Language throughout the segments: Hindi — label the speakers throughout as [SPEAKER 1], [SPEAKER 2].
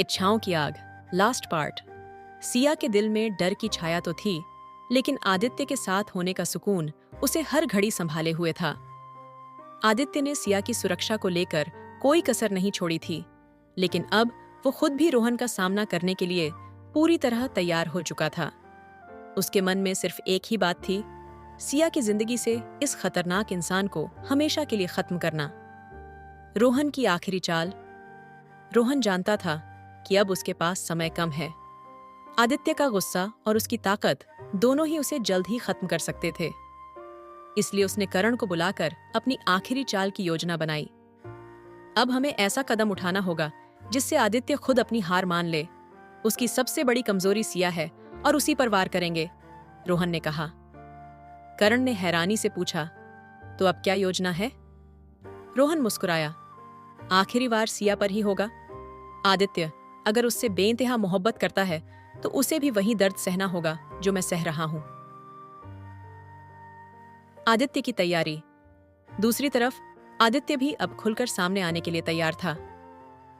[SPEAKER 1] इच्छाओं की आग, लास्ट पार्ट। सिया के दिल में डर की छाया तो थी, लेकिन आदित्य के साथ होने का सुकून उसे हर घड़ी संभाले हुए था। आदित्य ने सिया की सुरक्षा को लेकर कोई कसर नहीं छोड़ी थी, लेकिन अब वो खुद भी रोहन का सामना करने के लिए पूरी तरह तैयार हो चुका था। उसके मन में सिर्फ एक ही बात थी, सिया की जिंदगी से इस खतरनाक इंसान को हमेशा के लिए खत्म करना। रोहन की आखिरी चाल। रोहन जानता था कि अब उसके पास समय कम है। आदित्य का गुस्सा और उसकी ताकत दोनों ही उसे जल्द ही खत्म कर सकते थे। इसलिए उसने करण को बुलाकर अपनी आखिरी चाल की योजना बनाई। अब हमें ऐसा कदम उठाना होगा जिससे आदित्य खुद अपनी हार मान ले। उसकी सबसे बड़ी कमजोरी सिया है और उसी पर वार करेंगे, रोहन ने कहा। करण ने हैरानी से पूछा, तो अब क्या योजना है? रोहन मुस्कुराया, आखिरी वार सिया पर ही होगा। आदित्य अगर उससे बेइंतहा मोहब्बत करता है तो उसे भी वही दर्द सहना होगा जो मैं सह रहा हूं। आदित्य की तैयारी। दूसरी तरफ आदित्य भी अब खुलकर सामने आने के लिए तैयार था।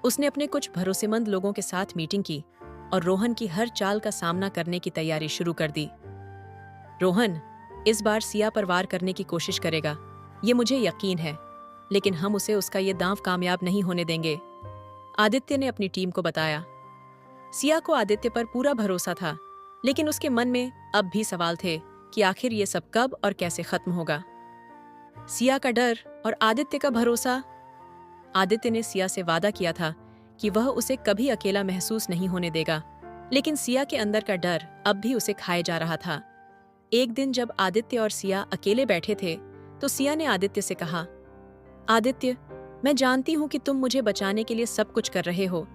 [SPEAKER 1] उसने अपने कुछ भरोसेमंद लोगों के साथ मीटिंग की और रोहन की हर चाल का सामना करने की तैयारी शुरू कर दी। रोहन इस बार सिया पर वार करने की कोशिश करेगा, ये मुझे यकीन है, लेकिन हम उसे उसका ये दांव कामयाब नहीं होने देंगे, आदित्य ने अपनी टीम को बताया। सिया को आदित्य पर पूरा भरोसा था, लेकिन उसके मन में अब भी सवाल थे कि आखिर ये सब कब और कैसे खत्म होगा। सिया का डर और आदित्य का भरोसा। आदित्य ने सिया से वादा किया था कि वह उसे कभी अकेला महसूस नहीं होने देगा, लेकिन सिया के अंदर का डर अब भी उसे खाए जा रहा था। एक दिन जब आदित्य और सिया अकेले बैठे थे तो सिया ने आदित्य से कहा, आदित्य, मैं जानती हूं कि तुम मुझे बचाने के लिए सब कुछ कर रहे हो,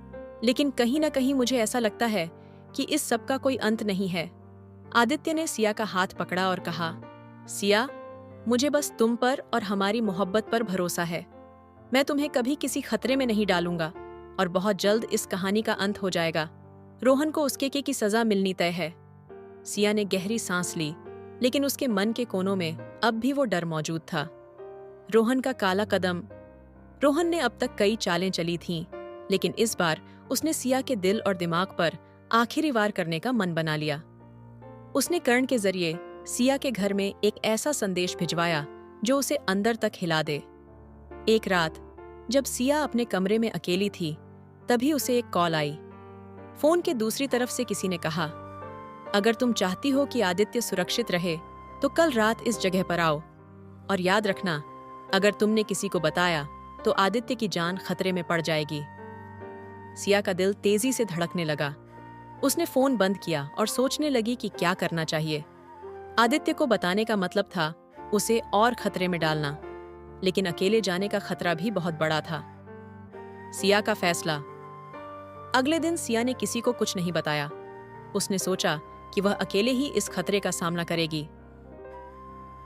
[SPEAKER 1] लेकिन कहीं ना कहीं मुझे ऐसा लगता है कि इस सब का कोई अंत नहीं है। आदित्य ने सिया का हाथ पकड़ा और कहा, सिया, मुझे बस तुम पर और हमारी मोहब्बत पर भरोसा है। मैं तुम्हें कभी किसी खतरे में नहीं डालूंगा और बहुत जल्द इस कहानी का अंत हो जाएगा। रोहन को उसके की सजा मिलनी तय है। सिया ने गहरी सांस ली, लेकिन उसके मन के कोनों में अब भी वो डर मौजूद था। रोहन का काला कदम। रोहन ने अब तक कई चालें चली थीं, लेकिन इस बार उसने सिया के दिल और दिमाग पर आखिरी वार करने का मन बना लिया। उसने कर्ण के जरिए सिया के घर में एक ऐसा संदेश भिजवाया जो उसे अंदर तक हिला दे। एक रात जब सिया अपने कमरे में अकेली थी, तभी उसे एक कॉल आई। फोन के दूसरी तरफ से किसी ने कहा, अगर तुम चाहती हो कि आदित्य सुरक्षित रहे तो कल रात इस जगह पर आओ, और याद रखना, अगर तुमने किसी को बताया तो आदित्य की जान खतरे में पड़ जाएगी। सिया का दिल तेजी से धड़कने लगा। उसने फोन बंद किया और सोचने लगी कि क्या करना चाहिए। आदित्य को बताने का मतलब था उसे और खतरे में डालना, लेकिन अकेले जाने का खतरा भी बहुत बड़ा था। सिया का फैसला। अगले दिन सिया ने किसी को कुछ नहीं बताया। उसने सोचा कि वह अकेले ही इस खतरे का सामना करेगी।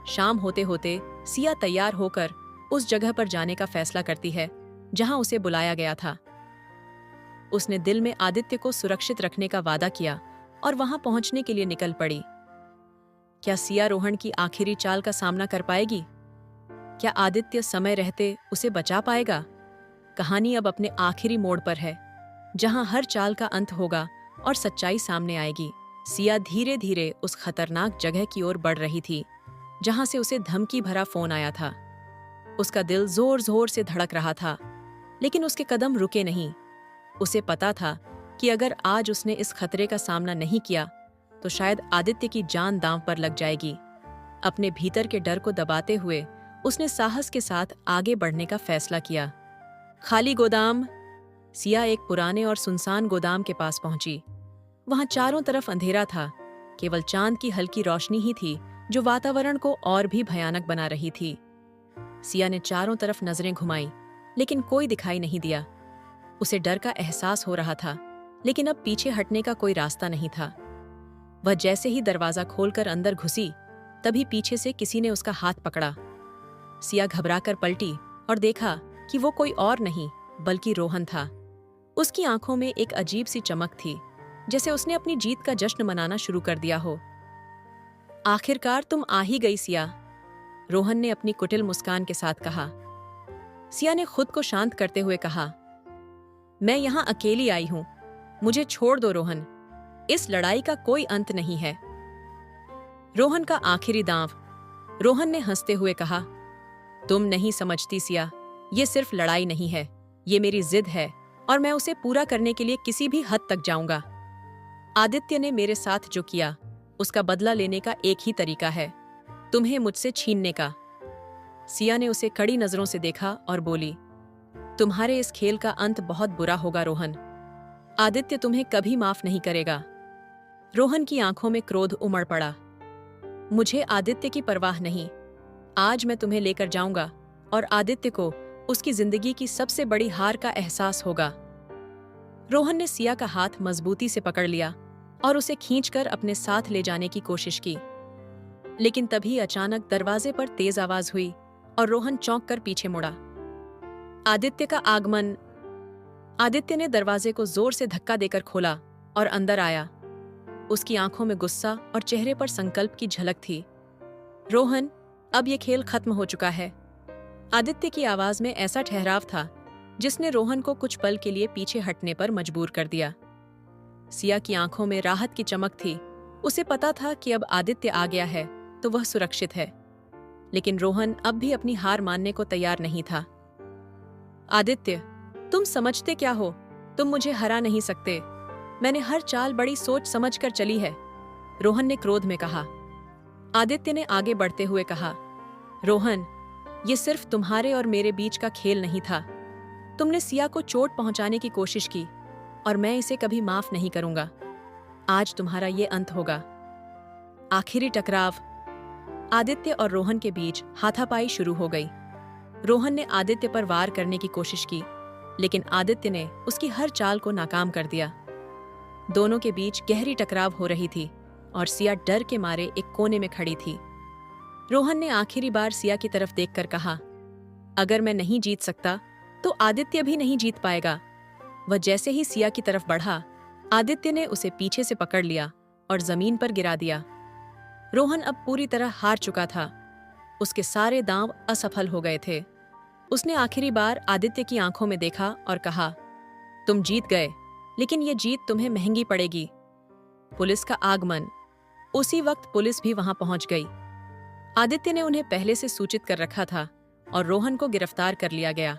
[SPEAKER 1] शाम होते होते सिया तैयार होकर उस जगह पर जाने का फैसला करती है जहां उसे बुलाया गया था। उसने दिल में आदित्य को सुरक्षित रखने का वादा किया और वहां पहुंचने के लिए निकल पड़ी। क्या सिया रोहन की आखिरी चाल का सामना कर पाएगी? क्या आदित्य समय रहते उसे बचा पाएगा? कहानी अब अपने आखिरी मोड़ पर है, जहां हर चाल का अंत होगा और सच्चाई सामने आएगी। सिया धीरे धीरे उस खतरनाक जगह की ओर बढ़ रही थी जहां से उसे धमकी भरा फोन आया था। उसका दिल जोर जोर से धड़क रहा था, लेकिन उसके कदम रुके नहीं। उसे पता था कि अगर आज उसने इस खतरे का सामना नहीं किया तो शायद आदित्य की जान दांव पर लग जाएगी। अपने भीतर के डर को दबाते हुए उसने साहस के साथ आगे बढ़ने का फैसला किया। खाली गोदाम। सिया एक पुराने और सुनसान गोदाम के पास पहुंची। वहां चारों तरफ अंधेरा था, केवल चांद की हल्की रोशनी ही थी जो वातावरण को और भी भयानक बना रही थी। सिया ने चारों तरफ नजरें घुमाई, लेकिन कोई दिखाई नहीं दिया। उसे डर का एहसास हो रहा था, लेकिन अब पीछे हटने का कोई रास्ता नहीं था। वह जैसे ही दरवाजा खोलकर अंदर घुसी, तभी पीछे से किसी ने उसका हाथ पकड़ा। सिया घबराकर पलटी और देखा कि वो कोई और नहीं बल्कि रोहन था। उसकी आंखों में एक अजीब सी चमक थी, जैसे उसने अपनी जीत का जश्न मनाना शुरू कर दिया हो। आखिरकार तुम आ ही गई सिया, रोहन ने अपनी कुटिल मुस्कान के साथ कहा। सिया ने खुद को शांत करते हुए कहा, मैं यहां अकेली आई हूं, मुझे छोड़ दो रोहन, इस लड़ाई का कोई अंत नहीं है। रोहन का आखिरी दांव। रोहन ने हंसते हुए कहा, तुम नहीं समझती सिया, ये सिर्फ लड़ाई नहीं है, ये मेरी जिद है और मैं उसे पूरा करने के लिए किसी भी हद तक जाऊंगा। आदित्य ने मेरे साथ जो किया उसका बदला लेने का एक ही तरीका है, तुम्हें मुझसे छीनने का। सिया ने उसे कड़ी नजरों से देखा और बोली, तुम्हारे इस खेल का अंत बहुत बुरा होगा रोहन। आदित्य तुम्हें कभी माफ नहीं करेगा। रोहन की आंखों में क्रोध उमड़ पड़ा। मुझे आदित्य की परवाह नहीं, आज मैं तुम्हें लेकर जाऊंगा और आदित्य को उसकी जिंदगी की सबसे बड़ी हार का एहसास होगा। रोहन ने सिया का हाथ मजबूती से पकड़ लिया और उसे खींचकर अपने साथ ले जाने की कोशिश की, लेकिन तभी अचानक दरवाजे पर तेज आवाज हुई और रोहन चौंक कर पीछे मुड़ा। आदित्य का आगमन। आदित्य ने दरवाजे को जोर से धक्का देकर खोला और अंदर आया। उसकी आंखों में गुस्सा और चेहरे पर संकल्प की झलक थी। रोहन, अब ये खेल खत्म हो चुका है। आदित्य की आवाज में ऐसा ठहराव था जिसने रोहन को कुछ पल के लिए पीछे हटने पर मजबूर कर दिया। सिया की आंखों में राहत की चमक थी। उसे पता था कि अब आदित्य आ गया है तो वह सुरक्षित है, लेकिन रोहन अब भी अपनी हार मानने को तैयार नहीं था। आदित्य, तुम समझते क्या हो? तुम मुझे हरा नहीं सकते। मैंने हर चाल बड़ी सोच समझ कर चली है, रोहन ने क्रोध में कहा। आदित्य ने आगे बढ़ते हुए कहा, रोहन, ये सिर्फ तुम्हारे और मेरे बीच का खेल नहीं था। तुमने सिया को चोट पहुंचाने की कोशिश की और मैं इसे कभी माफ नहीं करूंगा। आज तुम्हारा ये अंत होगा। आखिरी टकराव। आदित्य और रोहन के बीच हाथापाई शुरू हो गई। रोहन ने आदित्य पर वार करने की कोशिश की, लेकिन आदित्य ने उसकी हर चाल को नाकाम कर दिया। दोनों के बीच गहरी टकराव हो रही थी और सिया डर के मारे एक कोने में खड़ी थी। रोहन ने आखिरी बार सिया की तरफ देखकर कहा, अगर मैं नहीं जीत सकता तो आदित्य भी नहीं जीत पाएगा। वह जैसे ही सिया की तरफ बढ़ा, आदित्य ने उसे पीछे से पकड़ लिया और जमीन पर गिरा दिया। रोहन अब पूरी तरह हार चुका था। उसके सारे दांव असफल हो गए थे। उसने आखिरी बार आदित्य की आंखों में देखा और कहा, तुम जीत गए, लेकिन ये जीत तुम्हें महंगी पड़ेगी। पुलिस का आगमन। उसी वक्त पुलिस भी वहां पहुंच गई। आदित्य ने उन्हें पहले से सूचित कर रखा था और रोहन को गिरफ्तार कर लिया गया।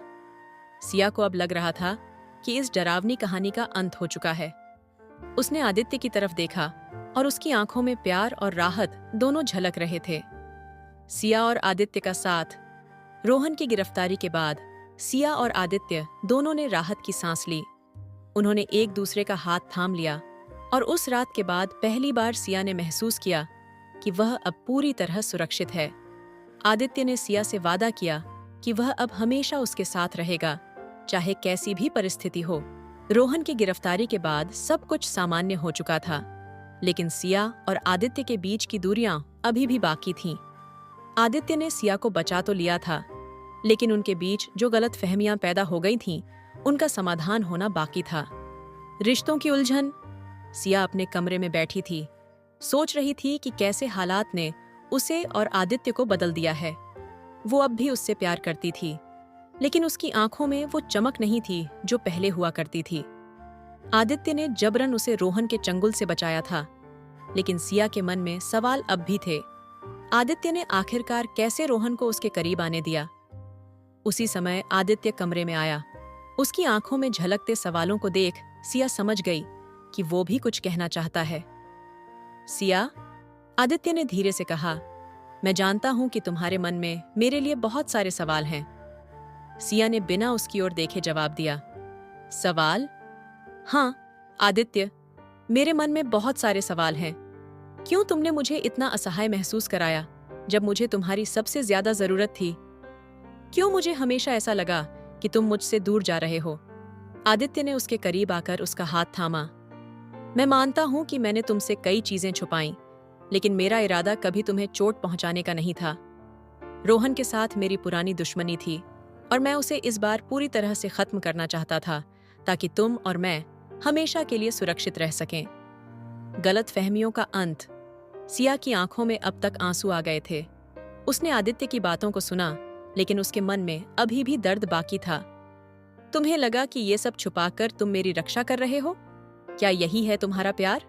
[SPEAKER 1] सिया को अब लग रहा था कि इस डरावनी कहानी का अंत हो चुका है। उसने आदित्य की तरफ देखा और उसकी आंखों में प्यार और राहत दोनों झलक रहे थे। सिया और आदित्य का साथ। रोहन की गिरफ्तारी के बाद सिया और आदित्य दोनों ने राहत की सांस ली। उन्होंने एक दूसरे का हाथ थाम लिया और उस रात के बाद पहली बार सिया ने महसूस किया कि वह अब पूरी तरह सुरक्षित है। आदित्य ने सिया से वादा किया कि वह अब हमेशा उसके साथ रहेगा, चाहे कैसी भी परिस्थिति हो। रोहन की गिरफ्तारी के बाद सब कुछ सामान्य हो चुका था, लेकिन सिया और आदित्य के बीच की दूरियां अभी भी बाकी थीं। आदित्य ने सिया को बचा तो लिया था, लेकिन उनके बीच जो गलतफहमियां पैदा हो गई थीं, उनका समाधान होना बाकी था। रिश्तों की उलझन। सिया अपने कमरे में बैठी थी, सोच रही थी कि कैसे हालात ने उसे और आदित्य को बदल दिया है। वो अब भी उससे प्यार करती थी, लेकिन उसकी आंखों में वो चमक नहीं थी जो पहले हुआ करती थी। आदित्य ने जबरन उसे रोहन के चंगुल से बचाया था, लेकिन सिया के मन में सवाल अब भी थे। आदित्य ने आखिरकार कैसे रोहन को उसके करीब आने दिया? उसी समय आदित्य कमरे में आया। उसकी आंखों में झलकते सवालों को देख सिया समझ गई कि वो भी कुछ कहना चाहता है। सिया, आदित्य ने धीरे से कहा, मैं जानता हूं कि तुम्हारे मन में मेरे लिए बहुत सारे सवाल हैं। सिया ने बिना उसकी ओर देखे जवाब दिया, सवाल? हाँ आदित्य, मेरे मन में बहुत सारे सवाल हैं। क्यों तुमने मुझे इतना असहाय महसूस कराया जब मुझे तुम्हारी सबसे ज्यादा जरूरत थी? क्यों मुझे हमेशा ऐसा लगा कि तुम मुझसे दूर जा रहे हो? आदित्य ने उसके करीब आकर उसका हाथ थामा। मैं मानता हूं कि मैंने तुमसे कई चीजें छुपाई, लेकिन मेरा इरादा कभी तुम्हें चोट पहुंचाने का नहीं था। रोहन के साथ मेरी पुरानी दुश्मनी थी और मैं उसे इस बार पूरी तरह से खत्म करना चाहता था, ताकि तुम और मैं हमेशा के लिए सुरक्षित रह सकें। गलतफहमियों का अंत। सिया की आंखों में अब तक आंसू आ गए थे। उसने आदित्य की बातों को सुना, लेकिन उसके मन में अभी भी दर्द बाकी था। तुम्हें लगा कि ये सब छुपाकर तुम मेरी रक्षा कर रहे हो? क्या यही है तुम्हारा प्यार?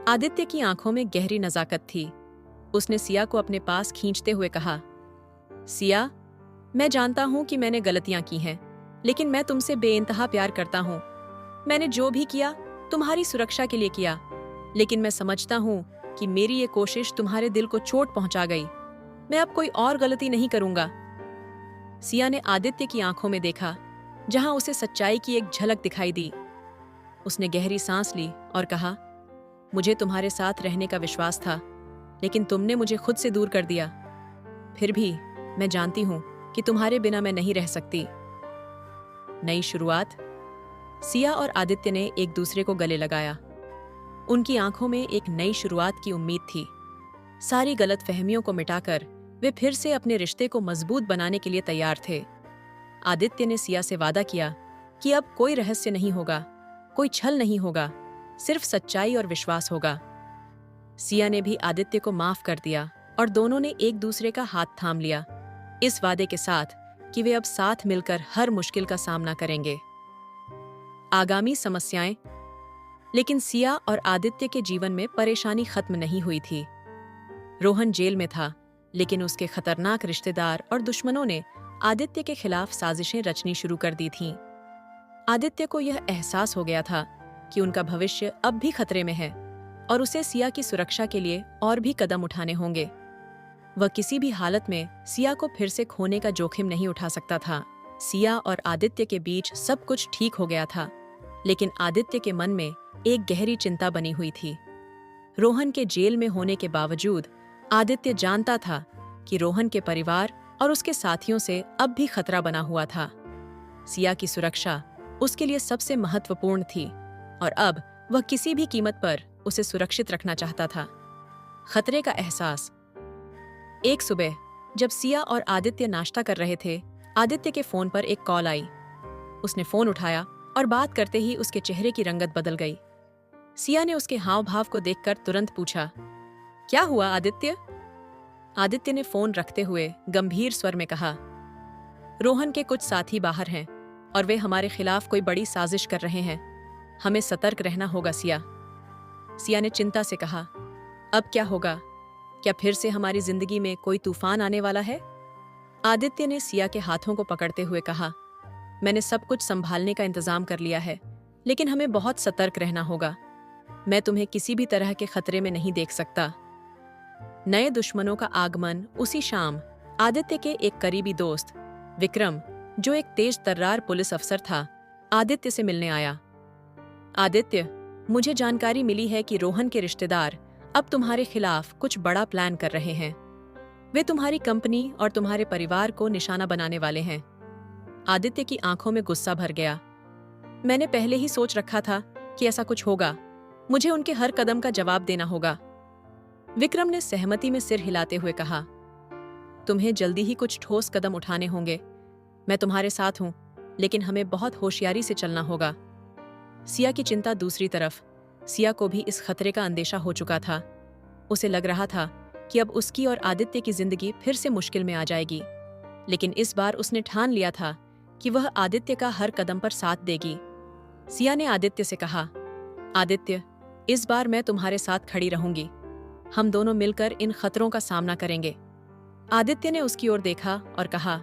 [SPEAKER 1] आदित्य की आंखों में गहरी नजाकत थी। उसने सिया को अपने पास खींचते हुए कहा, सिया, मैं जानता हूं कि मैंने गलतियां की हैं, लेकिन मैं तुमसे बेइंतहा प्यार करता हूं। मैंने जो भी किया तुम्हारी सुरक्षा के लिए किया, लेकिन मैं समझता हूं कि मेरी ये कोशिश तुम्हारे दिल को चोट पहुंचा गई। मैं अब कोई और गलती नहीं करूंगा। सिया ने आदित्य की आंखों में देखा, जहां उसे सच्चाई की एक झलक दिखाई दी। उसने गहरी सांस ली और कहा, मुझे तुम्हारे साथ रहने का विश्वास था, लेकिन तुमने मुझे खुद से दूर कर दिया। फिर भी मैं जानती हूं कि तुम्हारे बिना मैं नहीं रह सकती। नई शुरुआत। सिया और आदित्य ने एक दूसरे को गले लगाया। उनकी आंखों में एक नई शुरुआत की उम्मीद थी। सारी गलतफहमियों को मिटाकर वे फिर से अपने रिश्ते को मजबूत बनाने के लिए तैयार थे। आदित्य ने सिया से वादा किया कि अब कोई रहस्य नहीं होगा, कोई छल नहीं होगा, सिर्फ सच्चाई और विश्वास होगा। सिया ने भी आदित्य को माफ कर दिया और दोनों ने एक दूसरे का हाथ थाम लिया, इस वादे के साथ कि वे अब साथ मिलकर हर मुश्किल का सामना करेंगे। आगामी समस्याएं। लेकिन सिया और आदित्य के जीवन में परेशानी खत्म नहीं हुई थी। रोहन जेल में था, लेकिन उसके खतरनाक रिश्तेदार और दुश्मनों ने आदित्य के खिलाफ साजिशें रचनी शुरू कर दी थीं। आदित्य को यह एहसास हो गया था कि उनका भविष्य अब भी खतरे में है और उसे सिया की सुरक्षा के लिए और भी कदम उठाने होंगे। वह किसी भी हालत में सिया को फिर से खोने का जोखिम नहीं उठा सकता था। सिया और आदित्य के बीच सब कुछ ठीक हो गया था, लेकिन आदित्य के मन में एक गहरी चिंता बनी हुई थी। रोहन के जेल में होने के बावजूद आदित्य जानता था कि रोहन के परिवार और उसके साथियों से अब भी खतरा बना हुआ था। सिया की सुरक्षा उसके लिए सबसे महत्वपूर्ण थी और अब वह किसी भी कीमत पर उसे सुरक्षित रखना चाहता था। खतरे का एहसास। एक सुबह जब सिया और आदित्य नाश्ता कर रहे थे, आदित्य के फोन पर एक कॉल आई। उसने फोन उठाया और बात करते ही उसके चेहरे की रंगत बदल गई। सिया ने उसके हाव भाव को देखकर तुरंत पूछा, क्या हुआ आदित्य? आदित्य ने फोन रखते हुए गंभीर स्वर में कहा, रोहन के कुछ साथी बाहर हैं और वे हमारे खिलाफ कोई बड़ी साजिश कर रहे हैं। हमें सतर्क रहना होगा सिया। सिया ने चिंता से कहा, अब क्या होगा? क्या फिर से हमारी जिंदगी में कोई तूफान आने वाला है? आदित्य ने सिया के हाथों को पकड़ते हुए कहा, मैंने सब कुछ संभालने का इंतजाम कर लिया है, लेकिन हमें बहुत सतर्क रहना होगा। मैं तुम्हें किसी भी तरह के खतरे में नहीं देख सकता। नए दुश्मनों का आगमन। उसी शाम आदित्य के एक करीबी दोस्त विक्रम, जो एक तेज तर्रार पुलिस अफसर था, आदित्य से मिलने आया। आदित्य, मुझे जानकारी मिली है कि रोहन के रिश्तेदार अब तुम्हारे खिलाफ कुछ बड़ा प्लान कर रहे हैं। वे तुम्हारी कंपनी और तुम्हारे परिवार को निशाना बनाने वाले हैं। आदित्य की आंखों में गुस्सा भर गया। मैंने पहले ही सोच रखा था कि ऐसा कुछ होगा। मुझे उनके हर कदम का जवाब देना होगा। विक्रम ने सहमति में सिर हिलाते हुए कहा, तुम्हें जल्दी ही कुछ ठोस कदम उठाने होंगे। मैं तुम्हारे साथ हूं, लेकिन हमें बहुत होशियारी से चलना होगा। सिया की चिंता दूसरी तरफ। सिया को भी इस खतरे का अंदेशा हो चुका था। उसे लग रहा था कि अब उसकी और आदित्य की जिंदगी फिर से मुश्किल में आ जाएगी, लेकिन इस बार उसने ठान लिया था कि वह आदित्य का हर कदम पर साथ देगी। सिया ने आदित्य से कहा, आदित्य, इस बार मैं तुम्हारे साथ खड़ी रहूंगी। हम दोनों मिलकर इन खतरों का सामना करेंगे। आदित्य ने उसकी ओर देखा और कहा,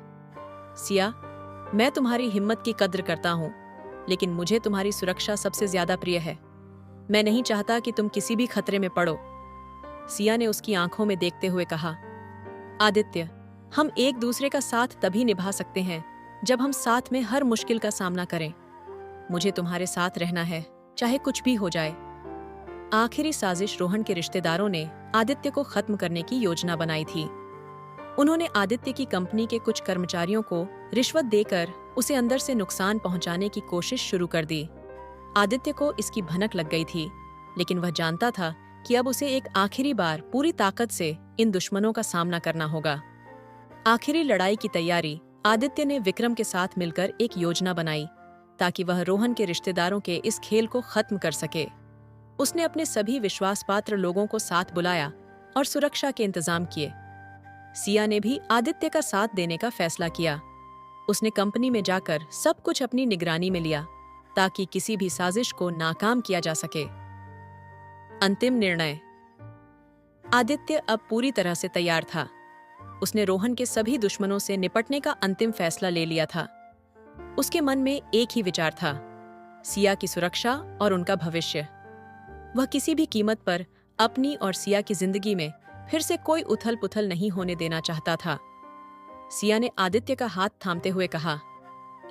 [SPEAKER 1] सिया, मैं तुम्हारी हिम्मत की कद्र करता हूं, लेकिन मुझे तुम्हारी सुरक्षा सबसे ज्यादा प्रिय है। मैं नहीं चाहता कि तुम किसी भी खतरे में पड़ो। सिया ने उसकी आंखों में देखते हुए कहा, आदित्य, हम एक दूसरे का साथ तभी निभा सकते हैं जब हम साथ में हर मुश्किल का सामना करें। मुझे तुम्हारे साथ रहना है, चाहे कुछ भी हो जाए। आखिरी साजिश। रोहन के रिश्तेदारों ने आदित्य को खत्म करने की योजना बनाई थी। उन्होंने आदित्य की कंपनी के कुछ कर्मचारियों को रिश्वत देकर उसे अंदर से नुकसान पहुंचाने की कोशिश शुरू कर दी। आदित्य को इसकी भनक लग गई थी, लेकिन वह जानता था कि अब उसे एक आखिरी बार पूरी ताकत से इन दुश्मनों का सामना करना होगा। आखिरी लड़ाई की तैयारी। आदित्य ने विक्रम के साथ मिलकर एक योजना बनाई ताकि वह रोहन के रिश्तेदारों के इस खेल को खत्म कर सके। उसने अपने सभी विश्वासपात्र लोगों को साथ बुलाया और सुरक्षा के इंतजाम किए। सिया ने भी आदित्य का साथ देने का फैसला किया। उसने कंपनी में जाकर सब कुछ अपनी निगरानी में लिया। ताकि किसी भी साजिश को नाकाम किया जा सके। अंतिम निर्णय। आदित्य अब पूरी तरह से तैयार था। उसने रोहन के सभी दुश्मनों से निपटने का अंतिम फैसला ले लिया था। उसके मन में एक ही विचार था, सिया की सुरक्षा और उनका भविष्य। वह किसी भी कीमत पर अपनी और सिया की जिंदगी में फिर से कोई उथल पुथल नहीं होने देना चाहता था। सिया ने आदित्य का हाथ थामते हुए कहा,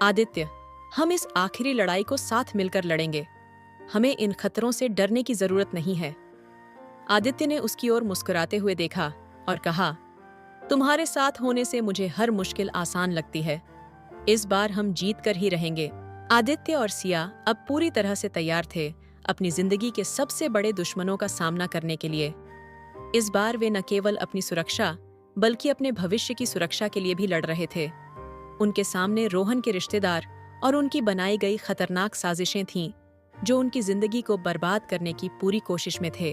[SPEAKER 1] आदित्य, हम इस आखिरी लड़ाई को साथ मिलकर लड़ेंगे। हमें इन खतरों से डरने की जरूरत नहीं है। आदित्य ने उसकी ओर मुस्कुराते हुए देखा और कहा, तुम्हारे साथ होने से मुझे हर मुश्किल आसान लगती है। इस बार हम जीत कर ही रहेंगे। आदित्य और सिया अब पूरी तरह से तैयार थे अपनी जिंदगी के सबसे बड़े दुश्मनों का सामना करने के लिए। इस बार वे न केवल अपनी सुरक्षा बल्कि अपने भविष्य की सुरक्षा के लिए भी लड़ रहे थे। उनके सामने रोहन के रिश्तेदार और उनकी बनाई गई खतरनाक साजिशें थीं, जो उनकी जिंदगी को बर्बाद करने की पूरी कोशिश में थे।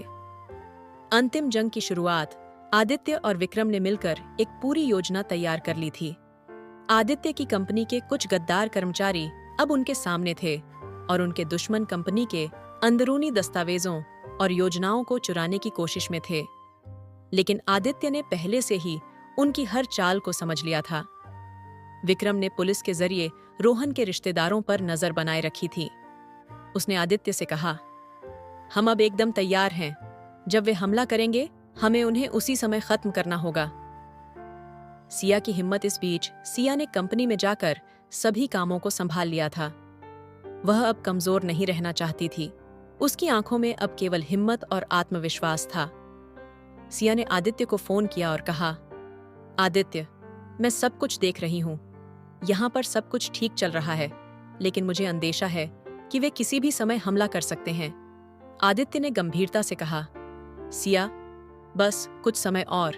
[SPEAKER 1] अंतिम जंग की शुरुआत आदित्य और विक्रम ने मिलकर एक पूरी योजना तैयार कर ली थी। आदित्य की कंपनी के कुछ गद्दार कर्मचारी अब उनके सामने थे और उनके दुश्मन कंपनी के अंदरूनी दस्तावेजों और योजनाओं को चुराने की कोशिश में थे। लेकिन आदित्य ने पहले से ही उनकी हर चाल को समझ लिया था। विक्रम ने पुलिस के जरिए रोहन के रिश्तेदारों पर नजर बनाए रखी थी। उसने आदित्य से कहा, हम अब एकदम तैयार हैं। जब वे हमला करेंगे, हमें उन्हें उसी समय खत्म करना होगा। सिया की हिम्मत इस बीच सिया ने कंपनी में जाकर सभी कामों को संभाल लिया था। वह अब कमजोर नहीं रहना चाहती थी। उसकी आंखों में अब केवल हिम्मत और आत्मविश्वास था। सिया ने आदित्य को फोन किया और कहा, आदित्य, मैं सब कुछ देख रही हूं। यहां पर सब कुछ ठीक चल रहा है, लेकिन मुझे अंदेशा है कि वे किसी भी समय हमला कर सकते हैं। आदित्य ने गंभीरता से कहा, सिया, बस कुछ समय और।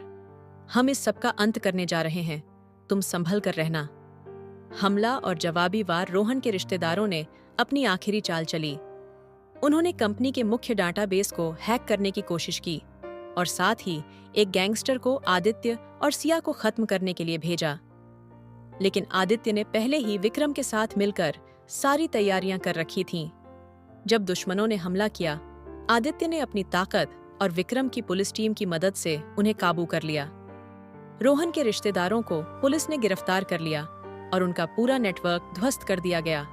[SPEAKER 1] हम इस सब का अंत करने जा रहे हैं। तुम संभल कर रहना। हमला और जवाबी वार रोहन के रिश्तेदारों ने अपनी आखिरी चाल चली। उन्होंने कंपनी के मुख्य डाटाबेस को हैक करने की कोशिश की और साथ ही एक गैंगस्टर को आदित्य और सिया को खत्म करने के लिए भेजा। लेकिन आदित्य ने पहले ही विक्रम के साथ मिलकर सारी तैयारियां कर रखी थीं। जब दुश्मनों ने हमला किया, आदित्य ने अपनी ताकत और विक्रम की पुलिस टीम की मदद से उन्हें काबू कर लिया। रोहन के रिश्तेदारों को पुलिस ने गिरफ्तार कर लिया और उनका पूरा नेटवर्क ध्वस्त कर दिया गया।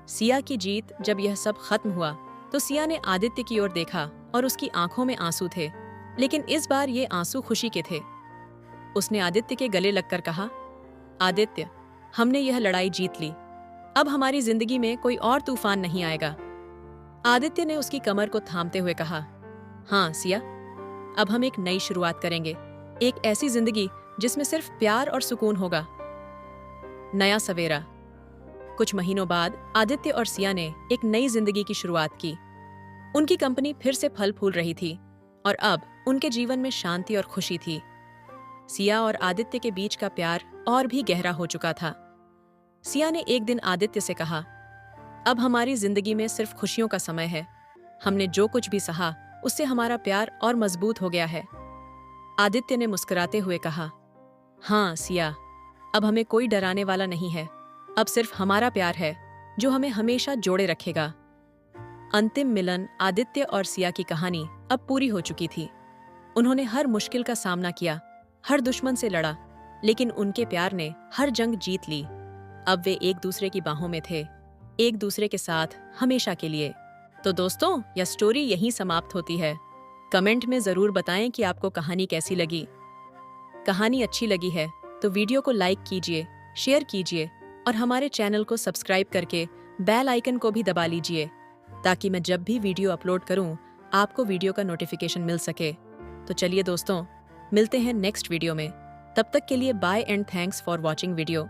[SPEAKER 1] सिया की जीत जब यह सब खत्म हुआ तो सिया ने आदित्य की ओर देखा और उसकी आंखों में आंसू थे, लेकिन इस बार ये आंसू खुशी के थे। उसने आदित्य के गले लगकर कहा, आदित्य, हमने यह लड़ाई जीत ली। अब हमारी जिंदगी में कोई और तूफान नहीं आएगा। आदित्य ने उसकी कमर को थामते हुए कहा, हाँ सिया, अब हम एक नई शुरुआत करेंगे। एक ऐसी जिंदगी जिसमें सिर्फ प्यार और सुकून होगा। नया सवेरा। कुछ महीनों बाद आदित्य और सिया ने एक नई जिंदगी की शुरुआत की। उनकी कंपनी फिर से फल फूल रही थी और अब उनके जीवन में शांति और खुशी थी। सिया और आदित्य के बीच का प्यार और भी गहरा हो चुका था। सिया ने एक दिन आदित्य से कहा, अब हमारी जिंदगी में सिर्फ खुशियों का समय है। हमने जो कुछ भी सहा उससे हमारा प्यार और मजबूत हो गया है। आदित्य ने मुस्कुराते हुए कहा, हाँ सिया, अब हमें कोई डराने वाला नहीं है। अब सिर्फ हमारा प्यार है जो हमें हमेशा जोड़े रखेगा। अंतिम मिलन आदित्य और सिया की कहानी अब पूरी हो चुकी थी। उन्होंने हर मुश्किल का सामना किया, हर दुश्मन से लड़ा, लेकिन उनके प्यार ने हर जंग जीत ली। अब वे एक दूसरे की बाहों में थे, एक दूसरे के साथ हमेशा के लिए। तो दोस्तों, यह स्टोरी यहीं समाप्त होती है। कमेंट में जरूर बताएं कि आपको कहानी कैसी लगी। कहानी अच्छी लगी है तो वीडियो को लाइक कीजिए, शेयर कीजिए और हमारे चैनल को सब्सक्राइब करके बेल आइकन को भी दबा लीजिए, ताकि मैं जब भी वीडियो अपलोड करूं आपको वीडियो का नोटिफिकेशन मिल सके। तो चलिए दोस्तों, मिलते हैं नेक्स्ट वीडियो में। तब तक के लिए bye and thanks for watching video.